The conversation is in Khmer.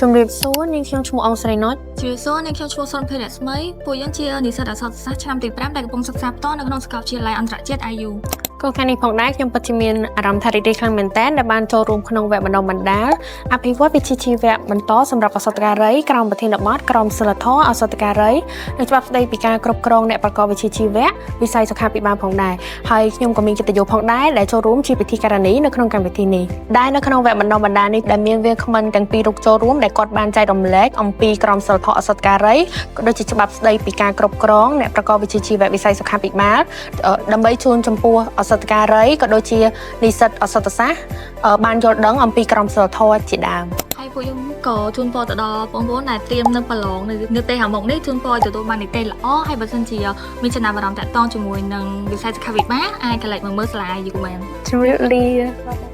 ជំរាបសួរនាងខ្ញុំឈ្មោះអងស្រីណុចជំរាបសួរនាងខ្ញុំឈ្មោះសុនភេរៈស្មីពួកយើងជានិស្សិតអក្សរសាស្ត្រឆ្នាំទី5ដែលកំពុងសិក្សាបន្តនៅក្នុងសាកលវិទ្យាល័យអន្តរជាតិ IU ក៏ថ្ងៃនេះផងដែរខ្ញុំពិតជាមានអារម្មណ៍ថារីករាយខ្លាំងមែនទែនដែលបានចូលរួមក្នុងវគ្គបណ្ដុះបណ្ដាលអភិវឌ្ឍវិជ្ជាជីវៈបន្តសម្រាប់ឱសថការីក្រមប្រធានបទក្រមសីលធម៌ឱសថការីនិងច្បាប់ស្តីពីការគ្រប់គ្រងអ្នកប្រកបវិជ្ជាជីវៈវិស័យសុខាភិបាលផងដែរហើយខ្ញុំក៏មានកិត្តិយសផងដែរដែលចូលរួមជាពិធីការនីនៅក្នុងកម្មវិធីនេះដែលនៅក្នុងវគ្គបណ្ដុះបណ្ដាលនេះដែលមានវាគ្មិនទាំងពីររូបចូលរួមដែលគាត់បានចែករំលែកអំពីក្រមសីលធម៌ឱសថការីក៏ដូចជាច្បាប់ស្តីពីការគ្រប់គ្រងអ្នកប្រកបវិជ្ជាជីវៈវិស័យសុខាភិបាលដើម្បីជូនចំពោះឱសថការីក៏ដូចជានិស្សិតឱសថសាស្ត្របានយល់ដឹងអំពីក្រមសីលធម៌ជាដើមហើយពួកយើងក៏ជូនពរទៅដល់បងប្អូនដែលត្រៀមនឹងប្រឡងនៅពេលខាងមុខនេះជូនពរឲ្យទទួលបាននីតិល្អហើយបើសិនជាមានចំណាប់អារម្មណ៍តាក់ទងជាមួយនឹងវិស័យសុខាភិបាលអាចកលិចមកមើលសាលា IU បានជំរាបលា